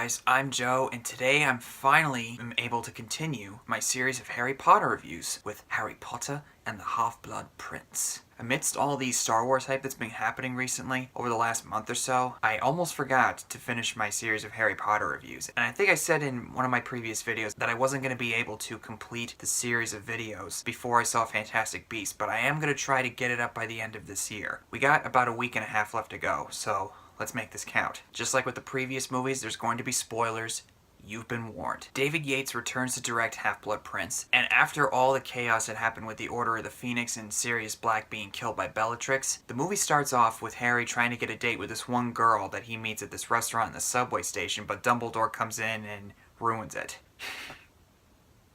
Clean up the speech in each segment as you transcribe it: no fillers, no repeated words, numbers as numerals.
guys, I'm Joe, and today I'm finally able to continue my series of Harry Potter reviews with Harry Potter and the Half-Blood Prince. Amidst all the Star Wars hype that's been happening recently, over the last month or so, I almost forgot to finish my series of Harry Potter reviews. And I think I said in one of my previous videos that I wasn't going to be able to complete the series of videos before I saw Fantastic Beasts, but I am going to try to get it up by the end of this year. We got about a week and a half left to go, so let's make this count. Just like with the previous movies, there's going to be spoilers. You've been warned. David Yates returns to direct Half-Blood Prince, and after all the chaos that happened with the Order of the Phoenix and Sirius Black being killed by Bellatrix, the movie starts off with Harry trying to get a date with this one girl that he meets at this restaurant in the subway station, but Dumbledore comes in and ruins it.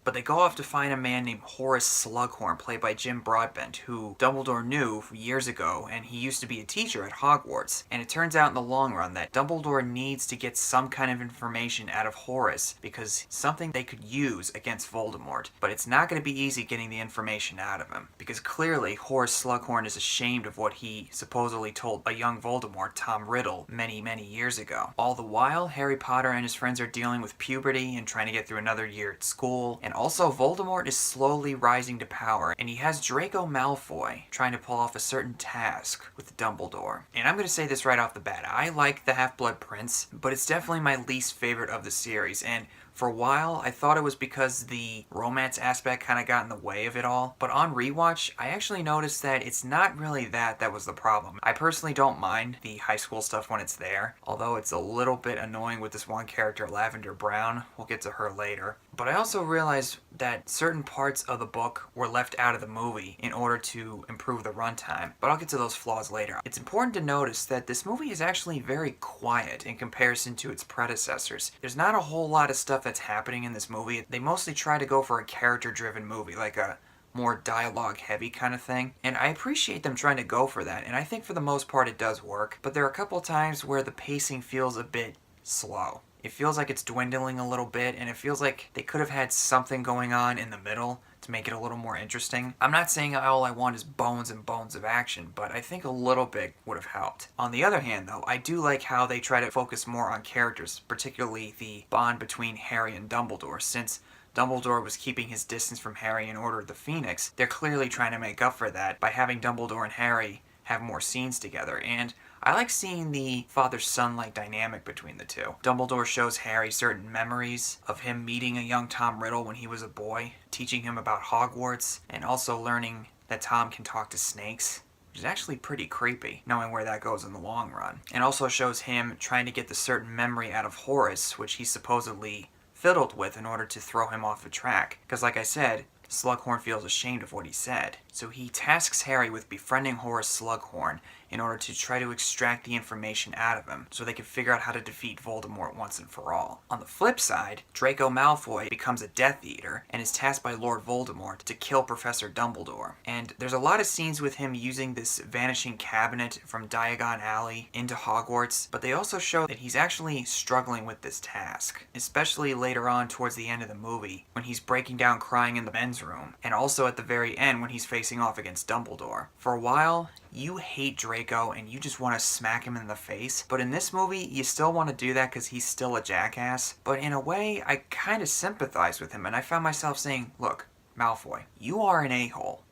But they go off to find a man named Horace Slughorn, played by Jim Broadbent, who Dumbledore knew years ago, and he used to be a teacher at Hogwarts. And it turns out in the long run that Dumbledore needs to get some kind of information out of Horace, because something they could use against Voldemort. But it's not going to be easy getting the information out of him, because clearly Horace Slughorn is ashamed of what he supposedly told a young Voldemort, Tom Riddle, many, many years ago. All the while, Harry Potter and his friends are dealing with puberty and trying to get through another year at school, and also, Voldemort is slowly rising to power, and he has Draco Malfoy trying to pull off a certain task with Dumbledore. And I'm going to say this right off the bat, I like the Half-Blood Prince, but it's definitely my least favorite of the series, and for a while, I thought it was because the romance aspect kind of got in the way of it all, but on rewatch, I actually noticed that it's not really that was the problem. I personally don't mind the high school stuff when it's there, although it's a little bit annoying with this one character, Lavender Brown. We'll get to her later. But I also realized that certain parts of the book were left out of the movie in order to improve the runtime, but I'll get to those flaws later. It's important to notice that this movie is actually very quiet in comparison to its predecessors. There's not a whole lot of stuff that's happening in this movie. They mostly try to go for a character-driven movie, like a more dialogue-heavy kind of thing, and I appreciate them trying to go for that, and I think for the most part it does work, but there are a couple times where the pacing feels a bit slow. It feels like it's dwindling a little bit, and it feels like they could have had something going on in the middle to make it a little more interesting. I'm not saying all I want is bones and bones of action, but I think a little bit would have helped. On the other hand, though, I do like how they try to focus more on characters, particularly the bond between Harry and Dumbledore. Since Dumbledore was keeping his distance from Harry in Order of the Phoenix, they're clearly trying to make up for that by having Dumbledore and Harry have more scenes together, and I like seeing the father-son-like dynamic between the two. Dumbledore shows Harry certain memories of him meeting a young Tom Riddle when he was a boy, teaching him about Hogwarts, and also learning that Tom can talk to snakes, which is actually pretty creepy, knowing where that goes in the long run. And also shows him trying to get the certain memory out of Horace, which he supposedly fiddled with in order to throw him off the track. Because like I said, Slughorn feels ashamed of what he said. So he tasks Harry with befriending Horace Slughorn in order to try to extract the information out of him so they can figure out how to defeat Voldemort once and for all. On the flip side, Draco Malfoy becomes a Death Eater and is tasked by Lord Voldemort to kill Professor Dumbledore. And there's a lot of scenes with him using this vanishing cabinet from Diagon Alley into Hogwarts, but they also show that he's actually struggling with this task, especially later on towards the end of the movie when he's breaking down crying in the men's room, and also at the very end when he's facing off against Dumbledore. For a while, you hate Draco and you just want to smack him in the face, but in this movie, you still want to do that because he's still a jackass. But in a way, I kind of sympathize with him, and I found myself saying, look, Malfoy, you are an a-hole,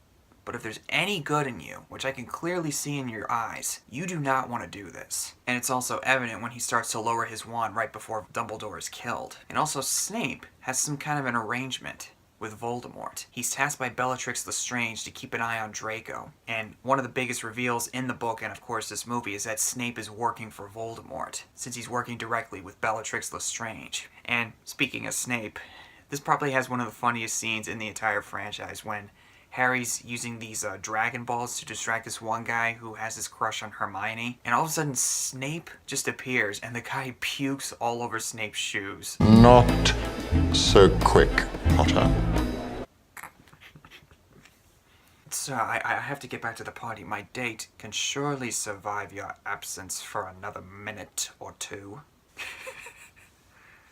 but if there's any good in you, which I can clearly see in your eyes, you do not want to do this. And it's also evident when he starts to lower his wand right before Dumbledore is killed. And also Snape has some kind of an arrangement with Voldemort. He's tasked by Bellatrix Lestrange to keep an eye on Draco, and one of the biggest reveals in the book, and of course this movie, is that Snape is working for Voldemort, since he's working directly with Bellatrix Lestrange. And speaking of Snape, this probably has one of the funniest scenes in the entire franchise when Harry's using these Dragon Balls to distract this one guy who has his crush on Hermione, and all of a sudden Snape just appears and the guy pukes all over Snape's shoes. Not so quick, Potter. Sir, I have to get back to the party. My date can surely survive your absence for another minute or two.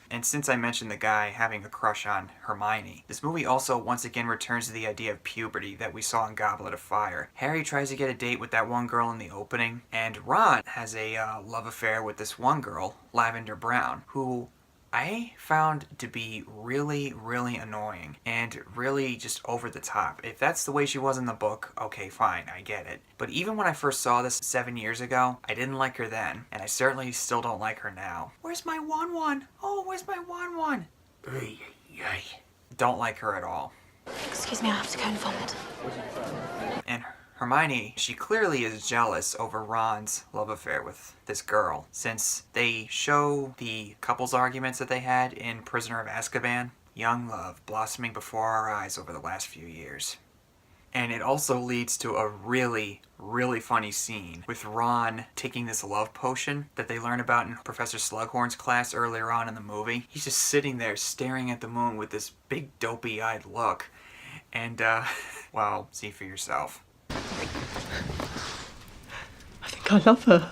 And since I mentioned the guy having a crush on Hermione, this movie also once again returns to the idea of puberty that we saw in Goblet of Fire. Harry tries to get a date with that one girl in the opening, and Ron has a love affair with this one girl, Lavender Brown, who I found to be really, really annoying and really just over the top. If that's the way she was in the book, okay, fine, I get it. But even when I first saw this 7 years ago, I didn't like her then, and I certainly still don't like her now. Where's my Wan-Wan? Oh, where's my Wan-Wan? Don't like her at all. Excuse me, I have to go and vomit. And Hermione, she clearly is jealous over Ron's love affair with this girl, since they show the couples arguments that they had in Prisoner of Azkaban. Young love blossoming before our eyes over the last few years. And it also leads to a really, really funny scene with Ron taking this love potion that they learn about in Professor Slughorn's class earlier on in the movie. He's just sitting there staring at the moon with this big dopey-eyed look. And, well, see for yourself. I think I love her.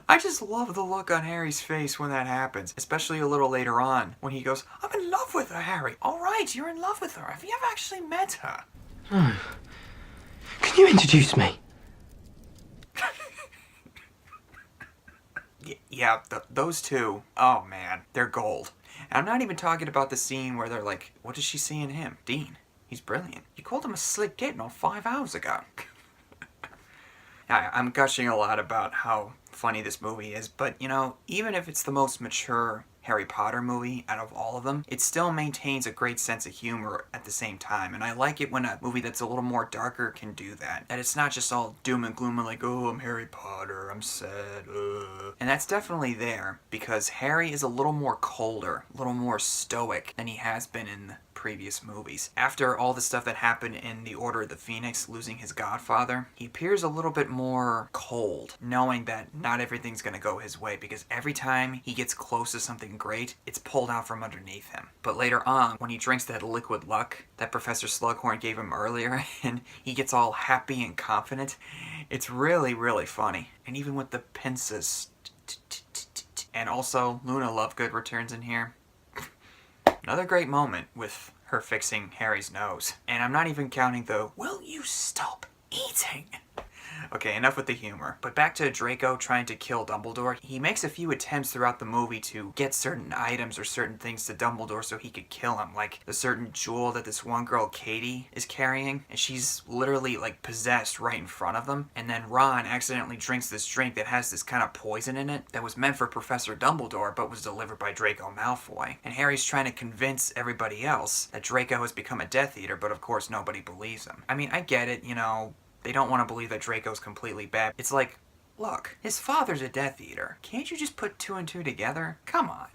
I just love the look on Harry's face when that happens, especially a little later on when he goes, I'm in love with her, Harry. All right, you're in love with her. Have you ever actually met her? No. Can you introduce me? Yeah, those two, oh man, they're gold. And I'm not even talking about the scene where they're like, what does she see in him? Dean, he's brilliant. You called him a slick kid not 5 hours ago. I'm gushing a lot about how funny this movie is, but you know, even if it's the most mature Harry Potter movie out of all of them, it still maintains a great sense of humor at the same time. And I like it when a movie that's a little more darker can do that. That it's not just all doom and gloom and like, oh, I'm Harry Potter, I'm sad, And that's definitely there, because Harry is a little more colder, a little more stoic than he has been in the previous movies. After all the stuff that happened in The Order of the Phoenix, losing his godfather, he appears a little bit more cold, knowing that not everything's gonna go his way, because every time he gets close to something great, it's pulled out from underneath him. But later on, when he drinks that liquid luck that Professor Slughorn gave him earlier, and he gets all happy and confident, it's really, really funny. And even with the pincers, and also Luna Lovegood returns in here. Another great moment with her fixing Harry's nose. And I'm not even counting the, will you stop eating? Okay, enough with the humor. But back to Draco trying to kill Dumbledore. He makes a few attempts throughout the movie to get certain items or certain things to Dumbledore so he could kill him. Like the certain jewel that this one girl, Katie, is carrying. And she's literally like possessed right in front of them. And then Ron accidentally drinks this drink that has this kind of poison in it that was meant for Professor Dumbledore but was delivered by Draco Malfoy. And Harry's trying to convince everybody else that Draco has become a Death Eater, but of course nobody believes him. I mean, I get it, you know, they don't want to believe that Draco's completely bad. It's like, look, his father's a Death Eater. Can't you just put 2 and 2 together? Come on.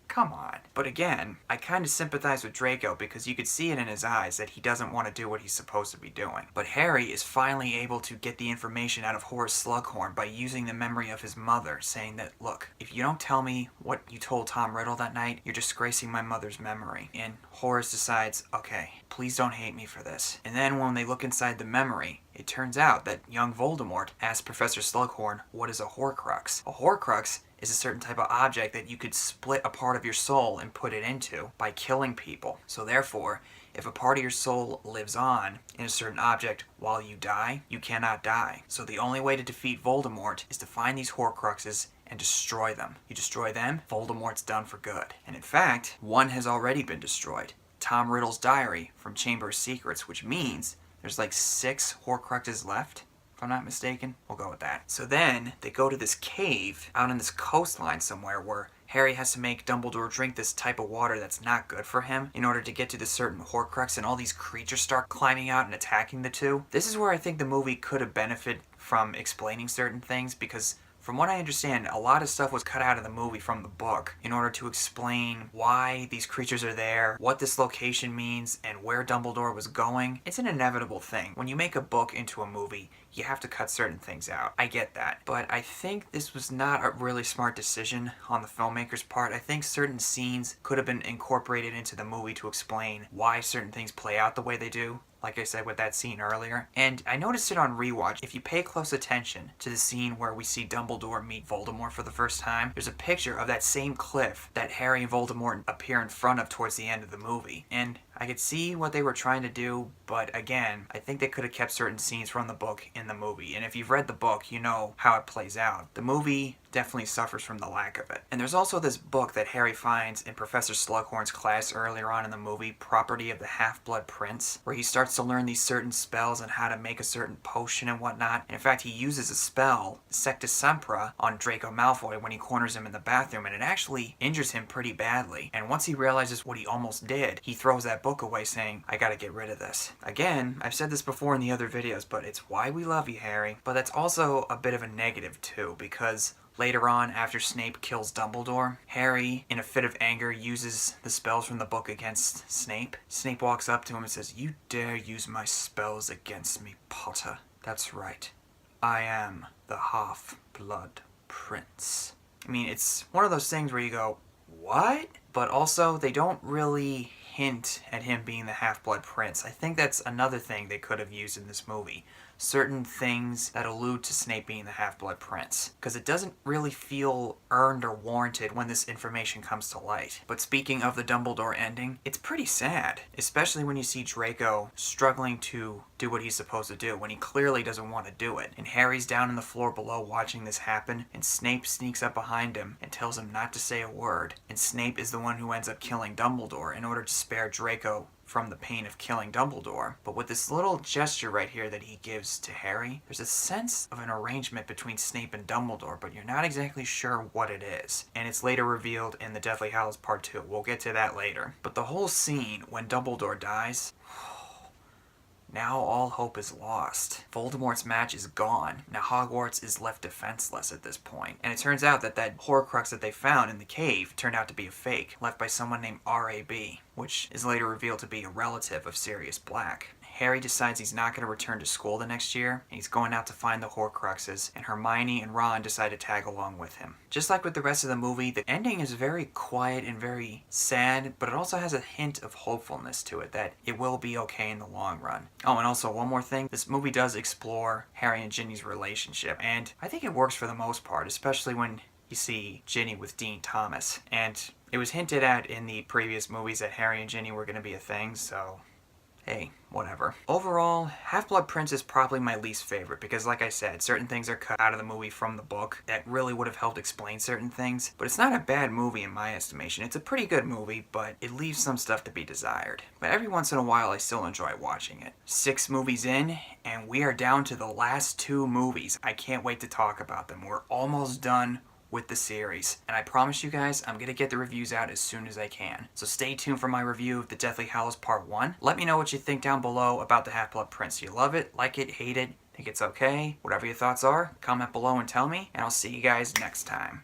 Come on. But again, I kind of sympathize with Draco because you could see it in his eyes that he doesn't want to do what he's supposed to be doing. But Harry is finally able to get the information out of Horace Slughorn by using the memory of his mother, saying that, look, if you don't tell me what you told Tom Riddle that night, you're disgracing my mother's memory. And Horace decides, okay, please don't hate me for this. And then when they look inside the memory, it turns out that young Voldemort asked Professor Slughorn, what is a Horcrux? A Horcrux is a certain type of object that you could split a part of your soul and put it into by killing people. So therefore, if a part of your soul lives on in a certain object while you die, you cannot die. So the only way to defeat Voldemort is to find these Horcruxes and destroy them. You destroy them, Voldemort's done for good. And in fact, one has already been destroyed. Tom Riddle's diary from Chamber of Secrets, which means there's like 6 Horcruxes left. If I'm not mistaken, we'll go with that. So then they go to this cave out on this coastline somewhere where Harry has to make Dumbledore drink this type of water that's not good for him in order to get to this certain Horcrux, and all these creatures start climbing out and attacking the two. This is where I think the movie could have benefited from explaining certain things, because from what I understand, a lot of stuff was cut out of the movie from the book in order to explain why these creatures are there, what this location means, and where Dumbledore was going. It's an inevitable thing. When you make a book into a movie, you have to cut certain things out. I get that. But I think this was not a really smart decision on the filmmaker's part. I think certain scenes could have been incorporated into the movie to explain why certain things play out the way they do. Like I said with that scene earlier. And I noticed it on rewatch. If you pay close attention to the scene where we see Dumbledore meet Voldemort for the first time, there's a picture of that same cliff that Harry and Voldemort appear in front of towards the end of the movie. And I could see what they were trying to do, but again, I think they could have kept certain scenes from the book in the movie. And if you've read the book, you know how it plays out. The movie definitely suffers from the lack of it. And there's also this book that Harry finds in Professor Slughorn's class earlier on in the movie, Property of the Half-Blood Prince, where he starts to learn these certain spells on how to make a certain potion and whatnot. And in fact, he uses a spell, Sectus Sempra, on Draco Malfoy when he corners him in the bathroom, and it actually injures him pretty badly. And once he realizes what he almost did, he throws that book away saying, I gotta get rid of this. Again, I've said this before in the other videos, but it's why we love you, Harry. But that's also a bit of a negative too, because later on, after Snape kills Dumbledore, Harry, in a fit of anger, uses the spells from the book against Snape. Snape walks up to him and says, "You dare use my spells against me, Potter? That's right. I am the Half-Blood Prince." I mean, it's one of those things where you go, what? But also, they don't really hint at him being the Half-Blood Prince. I think that's another thing they could have used in this movie. Certain things that allude to Snape being the Half-Blood Prince. Because it doesn't really feel earned or warranted when this information comes to light. But speaking of the Dumbledore ending, it's pretty sad. Especially when you see Draco struggling to do what he's supposed to do, when he clearly doesn't want to do it. And Harry's down on the floor below watching this happen, and Snape sneaks up behind him and tells him not to say a word. And Snape is the one who ends up killing Dumbledore in order to spare Draco from the pain of killing Dumbledore. But with this little gesture right here that he gives to Harry, there's a sense of an arrangement between Snape and Dumbledore, but you're not exactly sure what it is. And it's later revealed in the Deathly Hallows Part 2. We'll get to that later. But the whole scene when Dumbledore dies, now all hope is lost. Voldemort's match is gone. Now Hogwarts is left defenseless at this point. And it turns out that that Horcrux that they found in the cave turned out to be a fake, left by someone named R.A.B., which is later revealed to be a relative of Sirius Black. Harry decides he's not going to return to school the next year, and he's going out to find the Horcruxes, and Hermione and Ron decide to tag along with him. Just like with the rest of the movie, the ending is very quiet and very sad, but it also has a hint of hopefulness to it, that it will be okay in the long run. Oh, and also one more thing, this movie does explore Harry and Ginny's relationship, and I think it works for the most part, especially when you see Ginny with Dean Thomas. And it was hinted at in the previous movies that Harry and Ginny were going to be a thing, so hey, whatever. Overall, Half-Blood Prince is probably my least favorite because, like I said, certain things are cut out of the movie from the book that really would have helped explain certain things. But it's not a bad movie in my estimation. It's a pretty good movie, but it leaves some stuff to be desired. But every once in a while, I still enjoy watching it. 6 movies in, and we are down to the last 2 movies. I can't wait to talk about them. We're almost done with the series, and I promise you guys I'm gonna get the reviews out as soon as I can. So stay tuned for my review of the Deathly Hallows Part 1. Let me know what you think down below about the Half-Blood Prince. Do you love it, like it, hate it, think it's okay? Whatever your thoughts are, comment below and tell me, and I'll see you guys next time.